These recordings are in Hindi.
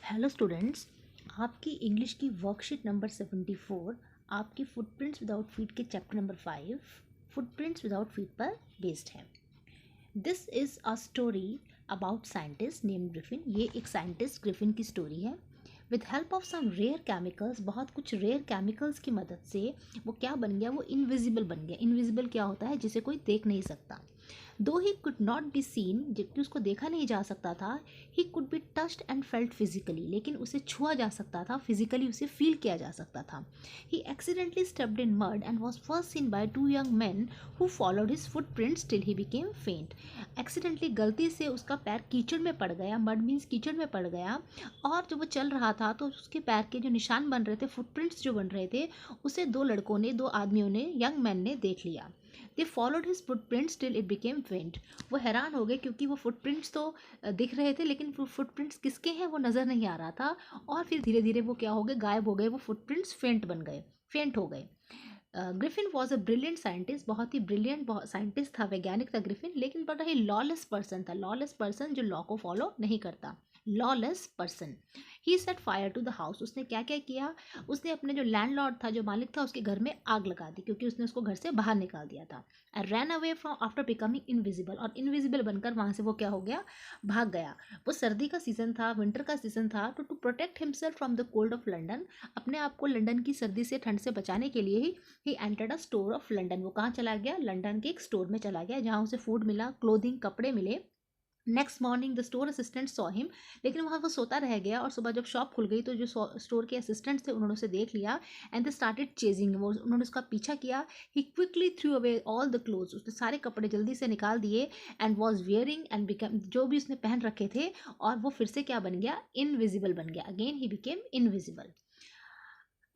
हेलो स्टूडेंट्स, आपकी इंग्लिश की वर्कशीट नंबर 74 आपकी फुटप्रिंट्स विदाउट फीट के chapter number 5 footprints without feet पर बेस्ड है। This is a story about scientist name Griffin. ये एक साइंटिस्ट ग्रिफिन की स्टोरी है। With help of some rare chemicals, बहुत कुछ रेयर केमिकल्स की मदद से वो क्या बन गया, वो इनविजिबल बन गया। इनविजिबल क्या होता है? जिसे कोई देख नहीं सकता। दो he could not be seen, जबकि उसको देखा नहीं जा सकता था। He could be touched and felt physically, लेकिन उसे छुआ जा सकता था, फिजिकली उसे फील किया जा सकता था। He accidentally stepped in mud and was first seen by two young man who followed his footprints till he became faint. Accidentally, गलती से उसका पैर कीचड़ में पड़ गया। मड मीन्स कीचड़ में पड़ गया, और जब वो चल रहा था तो उसके पैर के जो निशान बन रहे थे, फुटप्रिंट्स जो बन रहे थे, उसे दो लड़कों ने, दो आदमियों ने, यंग मैन ने देख लिया। They followed his footprints till it became फेंट। वो हैरान हो गए क्योंकि वो फुटप्रिंट्स तो दिख रहे थे, लेकिन वो फुटप्रिंट्स किसके हैं वो नज़र नहीं आ रहा था। और फिर धीरे धीरे वो क्या हो गए, गायब हो गए। वो फुटप्रिंट्स फेंट बन गए, फेंट हो गए। Griffin was a brilliant scientist, बहुत ही ब्रिलियंट साइंटिस्ट था, वैज्ञानिक था ग्रिफिन, लेकिन बड़ा ही लॉलेस पर्सन था। लॉलेस पर्सन जो लॉ को फॉलो नहीं करता, lawless person. He set fire to the house. उसने क्या क्या किया? उसने अपने जो लैंडलॉर्ड था, जो मालिक था, उसके घर में आग लगा दी, क्योंकि उसने उसको घर से बाहर निकाल दिया था। Ran away from after becoming invisible, और इनविजिबल बनकर वहाँ से वो क्या हो गया, भाग गया। वो सर्दी का सीजन था, विंटर का सीजन था, तो to protect himself from the cold of London, अपने आप को लंदन की सर्दी से, ठंड से बचाने के लिए he entered a store of London. वो कहाँ चला गया? लंदन के एक स्टोर में चला गया, जहाँ उसे फूड मिला, क्लोथिंग, कपड़े मिले। Next morning the store assistant saw him, लेकिन वहाँ वो सोता रह गया, और सुबह जब शॉप खुल गई तो जो स्टोर के असिस्टेंट्स थे उन्होंने उसे देख लिया। एंड दे स्टार्टेड चेजिंग, वो उन्होंने उसका पीछा किया। He quickly threw away all the clothes, उसने सारे कपड़े जल्दी से निकाल दिए। And was wearing and became, जो भी उसने पहन रखे थे, और वो फिर से क्या बन गया? इनविजिबल बन गया। Again he became invisible.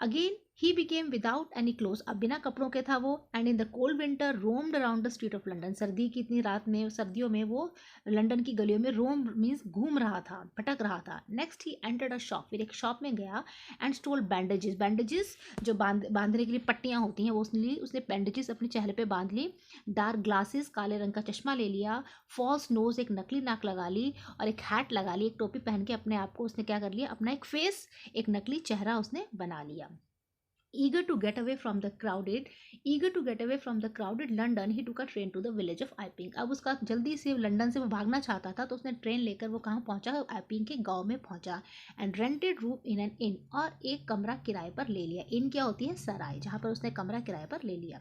Again he became without any cloth, अब बिना कपड़ों के था वो। And in the cold winter roamed around the street of London, सर्दी की इतनी रात में, सर्दियों में वो लंदन की गलियों में, रोम मीन्स घूम रहा था, भटक रहा था। Next he entered a shop, फिर एक शॉप में गया। एंड स्टोल बैंडेजेस, बैंडेजेस जो बांधने के लिए पट्टियाँ होती हैं, वो उसने बैंडेजेस अपने चेहरे पे बांध ली। डार्क ग्लासेस, काले रंग का चश्मा ले लिया। फॉल्स नोज, एक नकली नाक लगा ली, और एक हैट लगा ली, एक टोपी पहन के अपने आप को उसने क्या कर लिया, अपना एक फेस, एक नकली चेहरा उसने बना लिया। Eager to get away from the crowded, eager to get away from the crowded London, he took a train to the village of Iping. अब उसका जल्दी से लंदन से वो भागना चाहता था, तो उसने ट्रेन लेकर वो कहाँ पहुंचा? आइपिंग के गांव में पहुंचा। And rented room in an inn, और एक कमरा किराए पर ले लिया। इन क्या होती है? सराय, जहाँ पर उसने कमरा किराए पर ले लिया।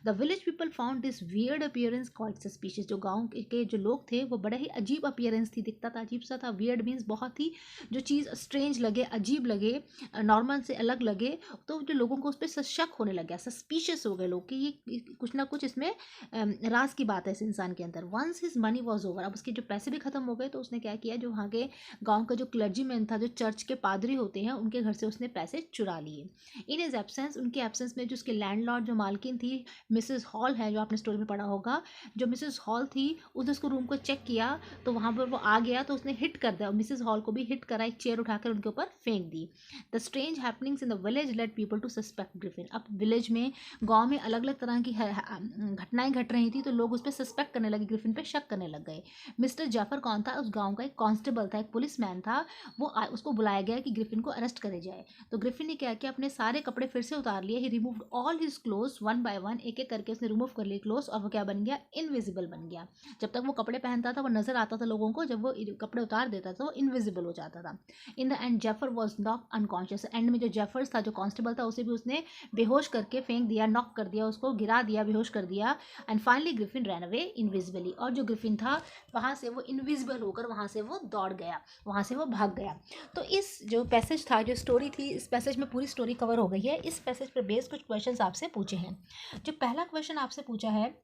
The village people found this weird appearance called suspicious, जो गाँव के जो लोग थे, वो बड़ा ही अजीब अपीयरेंस थी, दिखता था अजीब सा था। वियर्ड मीन्स बहुत ही, जो चीज़ स्ट्रेंज लगे, अजीब लगे, नॉर्मल से अलग लगे, तो जो लोगों को उस पर शक होने लग गया, सस्पिशियस हो गए लोग कि ये कुछ ना कुछ इसमें राज की बात है इस इंसान के अंदर। Once his money was over, अब उसके जो पैसे भी खत्म हो गए, तो उसने क्या किया, जो वहाँ के गांव का जो क्लर्जीमैन था, जो चर्च के पादरी होते हैं, उनके घर से उसने पैसे चुरा लिए। इन हिज एब्सेंस, उनके एब्सेंस में जो उसके लैंडलॉर्ड, जो मालकिन थी, मिसेस हॉल है, जो आपने स्टोरी में पढ़ा होगा, जो मिसेस हॉल थी, उसने उसको रूम को चेक किया, तो वहाँ पर वो आ गया, तो उसने हिट कर दिया, मिसेस हॉल को भी हिट करा, एक चेयर उठाकर उनके ऊपर फेंक दी। The strange happenings in the village led people to suspect Griffin. अब विलेज में, गांव में अलग अलग तरह की घटनाएं घट रही थी, तो लोग उस पर सस्पेक्ट करने लगे, ग्रिफिन पे शक करने लग गए। मिस्टर जाफर कौन था? उस गांव का एक कांस्टेबल था, एक पुलिस मैन था। वो उसको बुलाया गया कि ग्रिफिन को अरेस्ट करे जाए। तो ग्रिफिन ने क्या किया, अपने सारे कपड़े फिर से उतार लिए। He removed all his clothes one by one, एक एक करके उसने रिमूव कर लिए क्लोथ्स, और वो क्या बन गया? इनविजिबल बन गया। जब तक वो कपड़े पहनता था वो नजर आता था लोगों को, जब वो कपड़े उतार देता था वो इनविजिबल हो जाता था। In the end Jaffer was knock unconscious, end में जो जेफर्स था, जो कांस्टेबल था, उसे भी उसने बेहोश करके फेंक दिया, नॉक कर दिया, उसको गिरा दिया, बेहोश कर दिया। And finally Griffin ran away invisibly, और जो ग्रिफिन था वहाँ से वो इनविजिबल होकर वहाँ से वो दौड़ गया, वहाँ से वो भाग गया। तो इस जो पैसेज था, जो स्टोरी थी, इस पैसेज में पूरी स्टोरी कवर हो गई है। इस पैसेज पर बेस्ड कुछ क्वेश्चंस आपसे पूछे हैं। जो पहला क्वेश्चन आपसे पूछा है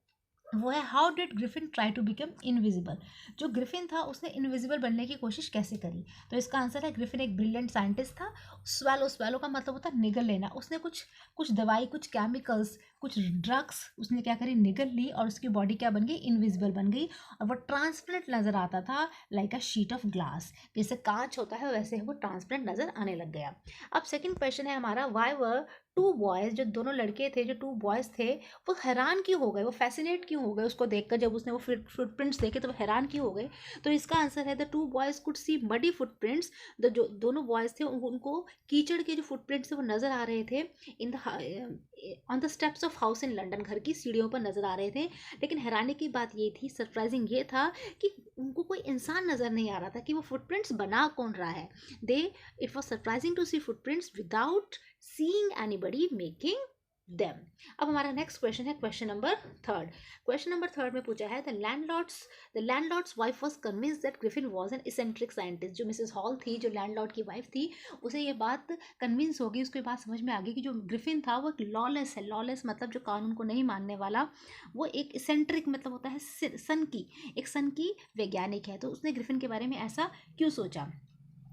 वो है, how did Griffin try to become invisible. जो ग्रिफिन था उसने इनविजिबल बनने की कोशिश कैसे करी? तो इसका आंसर है, ग्रिफिन एक ब्रिलियंट साइंटिस्ट था। स्वेलो, स्वेलो का मतलब होता है निगल लेना। उसने कुछ कुछ दवाई, कुछ केमिकल्स, कुछ ड्रग्स उसने क्या करी, निगल ली और उसकी बॉडी क्या बन गई, इनविजिबल बन गई और वो ट्रांसपेरेंट नजर आता था, like a sheet of glass, जैसे कांच होता है वैसे वो ट्रांसपेरेंट नजर आने लग गया। अब सेकंड क्वेश्चन है हमारा, व्हाई वर टू बॉयज, जो दोनों लड़के थे, जो टू बॉयज थे, वो हैरान क्यों हो गए, वो फैसिनेट क्यों हो गए उसको देखकर, जब उसने वो फुटप्रिंट्स देखे तो वो हैरान क्यों हो गए। तो इसका आंसर है the two boys could see muddy footprints, जो दोनों बॉयज थे उनको कीचड़ के जो फुटप्रिंट्स थे वो नजर आ रहे थे in the on the steps of house in London, घर की सीढ़ियों पर नजर आ रहे थे। लेकिन हैरानी की बात ये थी, सरप्राइजिंग ये था कि उनको कोई इंसान नजर नहीं आ रहा था कि वो फुटप्रिंट्स बना कौन रहा है। They it was surprising to see footprints without seeing anybody making them। अब हमारा नेक्स्ट क्वेश्चन है question number third. Question number third में पूछा है the landlord's wife was convinced that Griffin was an eccentric scientist. जो मिसेस हॉल थी, जो लैंडलॉर्ड की वाइफ थी, उसे ये बात कन्विंस हो गई, उसको ये बात समझ में आ गई कि जो ग्रिफिन था वो एक लॉलेस है। लॉलेस मतलब जो कानून को नहीं मानने वाला, वो एक इसेंट्रिक मतलब होता है सन की वैज्ञानिक है। तो उसने ग्रिफिन के बारे में ऐसा क्यों सोचा।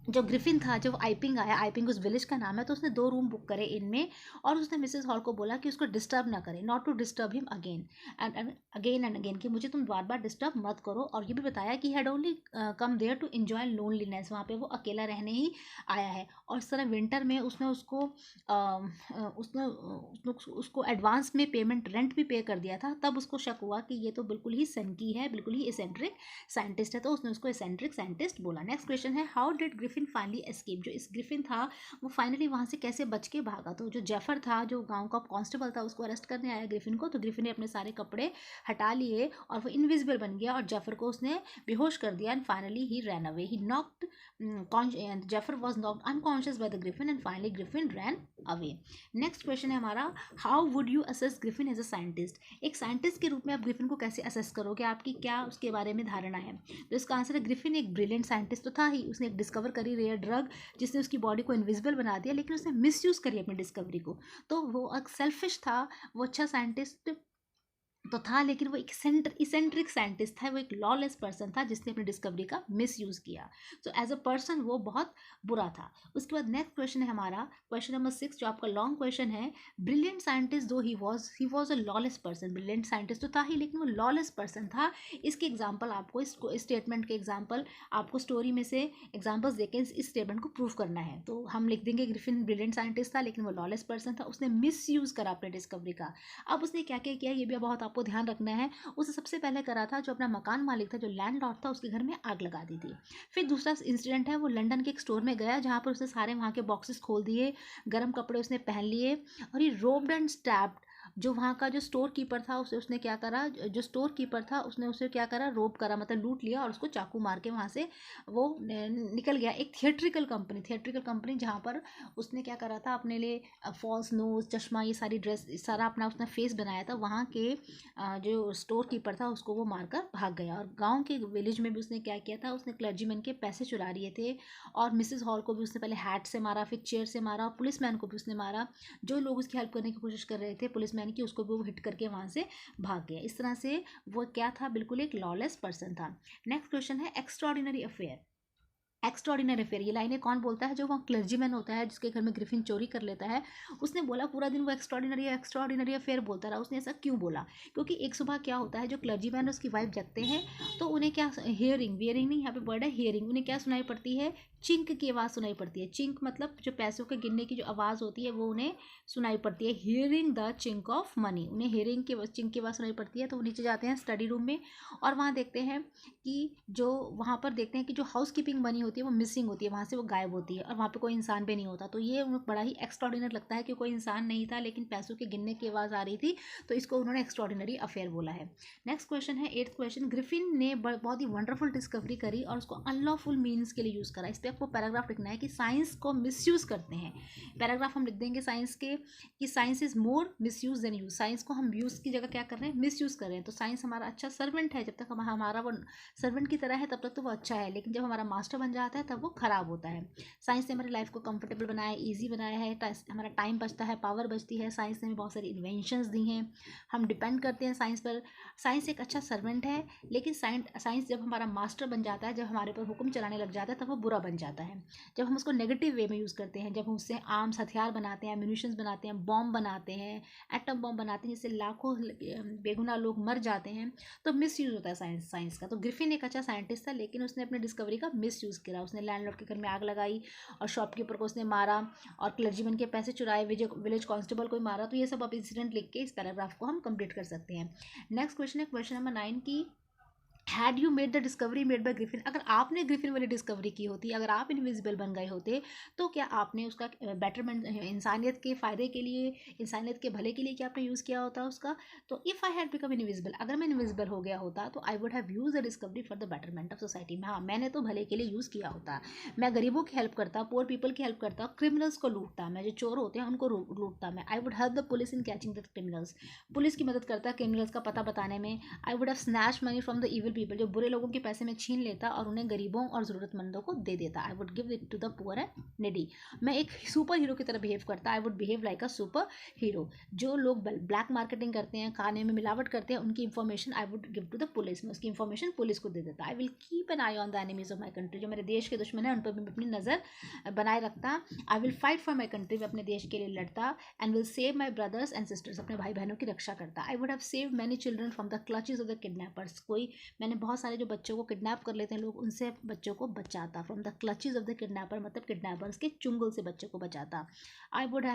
जो ग्रिफिन था, जब आइपिंग आया, आइपिंग उस विलेज का नाम है, तो उसने 2 रूम बुक करे इनमें और उसने मिसेस हॉल को बोला कि उसको डिस्टर्ब ना करे, not to disturb him again and again, कि मुझे तुम बार बार डिस्टर्ब मत करो। और ये भी बताया कि had only come there to enjoy loneliness, वहाँ पे वो अकेला रहने ही आया है। और इस तरह विंटर में उसने उसको एडवांस में पेमेंट, रेंट भी पे कर दिया था। तब उसको शक हुआ कि ये तो बिल्कुल ही सन की है, बिल्कुल ही एसेंट्रिक साइंटिस्ट है, तो उसने उसको एसेंट्रिक साइंटिस्ट बोला। नेक्स्ट क्वेश्चन है, how did Griffin finally escape. जो इस ग्रिफिन था वो फाइनली वहाँ से कैसे बच के भागा। तो जो जेफर था, जो गांव का कांस्टेबल था, उसको अरेस्ट करने आया ग्रिफिन को, तो ग्रिफिन ने अपने सारे कपड़े हटा लिए और वो इनविजिबल बन गया और जेफर को उसने बेहोश कर दिया and finally he ran away, he knocked Jaffer was knocked unconscious by the Griffin and finally Griffin ran away. Next question है हमारा, how would you assess Griffin as a scientist. एक साइंटिस्ट के रूप में आप ग्रिफिन को कैसे असेस करोगे, आपकी क्या उसके बारे में धारणा है। तो इसका आंसर है, ग्रिफिन एक ब्रिलियंट साइंटिस्ट तो था ही, उसने एक डिस्कवर करी रेयर ड्रग जिसने उसकी बॉडी को इनविजिबल बना दिया, लेकिन उसने मिसयूज करी अपनी डिस्कवरी को। तो वो एक सेल्फिश था, वो अच्छा साइंटिस्ट तो था, लेकिन वो एक इसेंट्रिक साइंटिस्ट था, वो एक लॉलेस पर्सन था जिसने अपनी डिस्कवरी का मिसयूज किया। तो एज अ पर्सन वो बहुत बुरा था। उसके बाद नेक्स्ट क्वेश्चन है हमारा क्वेश्चन नंबर 6, जो आपका लॉन्ग क्वेश्चन है, ब्रिलियंट साइंटिस्ट दो he was a lawless person. Brilliant scientist तो था ही, लेकिन वो लॉलेस पर्सन था। इसके एग्जाम्पल आपको, इस स्टेटमेंट के एग्जाम्पल आपको स्टोरी में से एग्जाम्पल्स देके इस स्टेटमेंट को प्रूव करना है। तो हम लिख देंगे, ग्रिफिन ब्रिलियंट साइंटिस्ट था लेकिन वो लॉलेस पर्सन था, उसने मिसयूज करा अपने डिस्कवरी का। अब उसने क्या क्या किया, ये भी बहुत आपको ध्यान रखना है। उसने सबसे पहले करा था, जो अपना मकान मालिक था, जो लैंडलॉर्ड था, उसके घर में आग लगा दी थी। फिर दूसरा इंसिडेंट है, वो लंदन के एक स्टोर में गया जहाँ पर उसने सारे वहाँ के बॉक्सेस खोल दिए, गर्म कपड़े उसने पहन लिए और ये रोब्ड एंड स्टैब्ड। जो वहाँ का जो स्टोर कीपर था, उसने क्या करा, जो स्टोर कीपर था उसने उसे क्या करा, रोब करा, मतलब लूट लिया और उसको चाकू मार के वहाँ से वो निकल गया। एक थिएट्रिकल कंपनी जहाँ पर उसने क्या करा था, अपने लिए फॉल्स नोज, चश्मा, ये सारी ड्रेस, सारा अपना उसने फेस बनाया था। वहाँ के जो स्टोर कीपर था उसको वो मारकर भाग गया। और गांव के विलेज में भी उसने क्या किया था, उसने क्लर्जीमैन के पैसे चुरा लिए थे और मिसेस हॉल को भी उसने पहले हैट से मारा, फिर चेयर से मारा, और पुलिसमैन को भी उसने मारा। जो लोग उसकी हेल्प करने की कोशिश कर रहे थे पुलिसमैन की, उसको भी वो हिट करके वहाँ से भाग गया। इस तरह से वो क्या था, बिल्कुल एक लॉलेस पर्सन था। नेक्स्ट क्वेश्चन है, एक्स्ट्रॉर्डिनरी अफेयर। एक्स्ट्रॉर्डिनरी अफेयर, ये लाइनें कौन बोलता है, जो वहाँ क्लर्जीमैन होता है जिसके घर में ग्रिफिन चोरी कर लेता है। उसने बोला पूरा दिन वो एक्स्ट्रॉर्डिनरी अफेयर बोलता रहा। उसने ऐसा क्यों बोला, क्योंकि एक सुबह क्या होता है, जो क्लर्जीमैन और उसकी वाइफ जगते हैं तो उन्हें क्या, हियरिंग, वियरिंग नहीं, यहाँ पे वर्ड है हियरिंग, उन्हें क्या सुनाई पड़ती है, चिंक की आवाज़ सुनाई पड़ती है। चिंक मतलब जो पैसों के गिनने की जो आवाज़ होती है वो उन्हें सुनाई पड़ती है, hearing the chink of money. उन्हें हियरिंग की चिंक की आवाज़ सुनाई पड़ती है, तो वो नीचे जाते हैं स्टडी रूम में और वहाँ देखते हैं कि जो वहाँ पर देखते हैं कि जो हाउस कीपिंग मनी होती है वो मिसिंग होती है, वहाँ से वो गायब होती है और वहाँ पे कोई इंसान भी नहीं होता। तो ये उन्हें बड़ा ही एक्स्ट्रॉर्डिनरी लगता है कि कोई इंसान नहीं था लेकिन पैसों के गिनने की आवाज़ आ रही थी, तो इसको उन्होंने एक्स्ट्रॉर्डिनरी अफेयर बोला है। नेक्स्ट क्वेश्चन है 8th क्वेश्चन, ग्रिफिन ने बहुत ही वंडरफुल डिस्कवरी करी और उसको अनलॉफुल मीन्स के लिए यूज़ करा। इस पर आपको पैराग्राफ लिखना है कि साइंस को मिसयूज़ करते हैं। पैराग्राफ हम लिख देंगे साइंस के कि science is more misuse than use. Science को हम यूज़ की जगह क्या कर रहे हैं, मिसयूज़ कर रहे हैं। तो साइंस हमारा अच्छा सर्वेंट है, जब तक हमारा वो सर्वेंट की तरह है तब तक तो वो अच्छा है, लेकिन जब हमारा मास्टर बन जाता है तब वो ख़राब होता है। साइंस ने हमारी लाइफ को कंफर्टेबल बनाया है, ईजी बनाया है, हमारा टाइम बचता है, पावर बचती है। साइंस ने हमें बहुत सारी इन्वेंशंस दी हैं, हम डिपेंड करते हैं साइंस पर। साइंस एक अच्छा सर्वेंट है, लेकिन साइंस जब हमारा मास्टर बन जाता है, जब हमारे ऊपर हुक्म चलाने लग जाता है, तब वो बुरा बन जाता है। जब हम उसको नेगेटिव वे में यूज़ करते हैं, जब हम उससे आर्म्स हथियार बनाते हैं, म्यूनिशंस बनाते हैं, बॉम्ब बनाते हैं, एटम बॉम्ब बनाते हैं, जिससे लाखों बेगुनाह लोग मर जाते हैं, तो मिस यूज़ होता है साइंस का। तो ग्रिफिन एक अच्छा साइंटिस्ट था, लेकिन उसने अपने डिस्कवरी का मिस यूज़ किया। उसने लैंडलॉर्ड के घर में आग लगाई और शॉपकीपर को उसने मारा और क्लर्जीमैन के पैसे चुराए, विलेज कांस्टेबल को मारा। तो ये सब आप इंसिडेंट लिख के इस पैराग्राफ को हम कंप्लीट कर सकते हैं। नेक्स्ट क्वेश्चन है क्वेश्चन नंबर 9 की, had you made the discovery made by Griffin, अगर आपने ग्रिफिन वाली डिस्कवरी की होती, अगर आप इनविजिबल बन गए होते, तो क्या आपने उसका बेटरमेंट, इंसानियत के फ़ायदे के लिए, इंसानियत के भले के लिए क्या आपने यूज़ किया होता उसका? तो if I had become invisible, अगर मैं इनविजिबल हो गया होता, तो I would have use the discovery for the betterment of society में। हाँ, मैंने तो भले के लिए यूज़ किया होता, मैं गरीबों की हेल्प करता, पुअर पीपल की हेल्प करता, क्रिमिनल्स को लूटता, मैं जो चोर होते हैं उनको लूटता मैं। I would help the police in catching the criminals, police की मदद करता क्रिमिनल्स का पता बताने में। I would have snatch money from the evil people, जो बुरे लोगों के पैसे में छीन लेता और उन्हें गरीबों और ज़रूरतमंदों को दे देता। I would give it to the poor and needy, मैं एक सुपर हीरो की तरह बिहेव करता। I would behave like a super hero. जो लोग ब्लैक मार्केटिंग करते हैं, खाने में मिलावट करते हैं, उनकी information I would give to the police, में उसकी इन्फॉर्मेशन पुलिस को दे देता। I will keep an eye on the enemies of my country, जो मेरे देश के दुश्मन है उन पर भी अपनी नज़र बनाए रखता। I will fight for my country, मैं अपने देश के लिए लड़ता। And will save my brothers and sisters, अपने भाई बहनों की रक्षा करता। I would have save many children from the clutches of the kidnappers, मैंने बहुत सारे जो बच्चों को किडनैप कर लेते हैं लोग, उनसे बच्चों को बचाता। From the clutches of the kidnapper, मतलब किडनैपर्स के चुंगल से बच्चों को बचाता। I would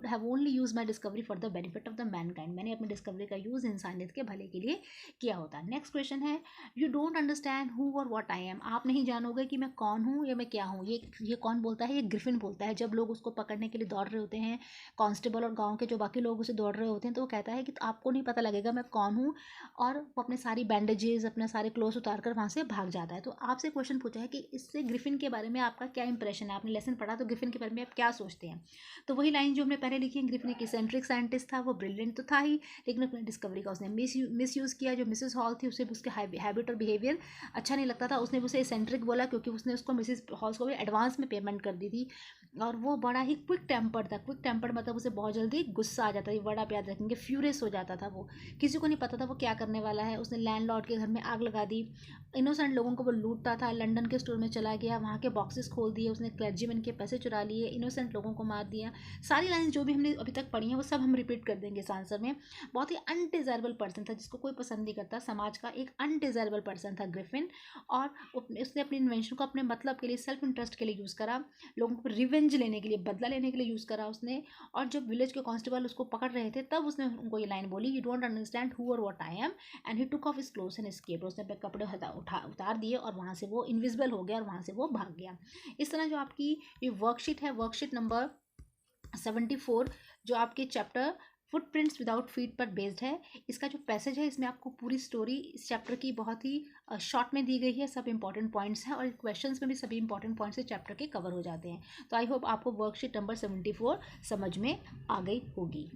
have only use my discovery for the benefit of the Mankind, मैंने अपनी डिस्कवरी का यूज़ इंसानियत के भले के लिए किया होता। नेक्स्ट क्वेश्चन है, यू डोंट अंडरस्टैंड हु और वॉट आई एम, आप नहीं जानोगे कि मैं कौन हूँ या मैं क्या हूँ। ये कौन बोलता है? ये ग्रिफिन बोलता है। जब लोग उसको पकड़ने के लिए दौड़ रहे होते हैं, कांस्टेबल और गाँव के जो बाकी लोग उसे दौड़ रहे होते हैं, तो वो कहता है कि आपको नहीं पता लगेगा मैं कौन हूँ, और वो अपने सारी बैंडेजेस, अपने सारे क्लोथ्स उतार कर वहाँ से भाग जाता है। तो आपसे क्वेश्चन पूछा है कि इससे ग्रिफिन के बारे में आपका क्या इंप्रेशन है, आपने लेसन पढ़ा तो ग्रिफिन के बारे में आप क्या सोचते हैं? तो वही लाइन जो हमने पहले लिखी है, ग्रिफिन एक इसेंट्रिक साइंटिस्ट था, वो ब्रिलियंट तो था ही, लेकिन अपनी डिस्कवरी का उसने मिस यूज़ किया। जो मिसेस हॉल थी उसे उसके हैबिट और बिहेवियर अच्छा नहीं लगता था, उसने उसे इसेंट्रिक बोला क्योंकि उसने उसको मिसेस हॉल्स को भी एडवांस में पेमेंट कर दी थी। और वो बड़ा ही क्विक टेम्पर्ड था। क्विक टेम्पर्ड मतलब उसे बहुत जल्दी गुस्सा आ जाता था, वर्ड आप याद रखेंगे, फ्यूरियस हो जाता था वो, किसी को नहीं पता था वो क्या करने वाला है। उसने लैंडलॉर्ड के घर में आग लगा दी, इनोसेंट लोगों को वो लूटता था। लंदन के स्टोर में चला गया, वहाँ के बॉक्सेस खोल दिए, उसने क्लर्जीमैन के पैसे चुरा लिए, इनोसेंट लोगों को मार दिया। सारी लाइन्स जो भी हमने अभी तक पढ़ी हैं वो सब हम रिपीट कर देंगे इस आंसर में। बहुत ही अनडिज़ायरेबल पर्सन था, जिसको कोई पसंद नहीं करता, समाज का एक अनडिज़ायरेबल पर्सन था ग्रिफिन। और उसने अपनी इन्वेंशन को अपने मतलब के लिए, सेल्फ इंटरेस्ट के लिए यूज़ करा, लोगों को रिवेंज लेने के लिए, बदला लेने के लिए यूज़ करा उसने। और जब विलेज के कांस्टेबल उसको पकड़ रहे थे, तब उसने उनको ये लाइन बोली, यू डोंट अंडरस्टैंड हु और what I am, and he took off his clothes and escaped, उसने अपने कपड़े उतार दिए और वहाँ से वो इनविजिबल हो गया और वहाँ से वो भाग गया। इस तरह जो आपकी ये वर्कशीट है, वर्कशीट नंबर 74, जो आपके चैप्टर फुटप्रिंट्स विदाउट फीट पर बेस्ड है, इसका जो पैसेज है इसमें आपको पूरी स्टोरी इस चैप्टर की बहुत ही शॉर्ट में दी गई है। सब इंपॉर्टेंट पॉइंट्स हैं और क्वेश्चंस में भी सभी इंपॉर्टेंट पॉइंट्स इस चैप्टर के कवर हो जाते हैं। तो आई होप आपको वर्कशीट नंबर 74 समझ में आ गई होगी।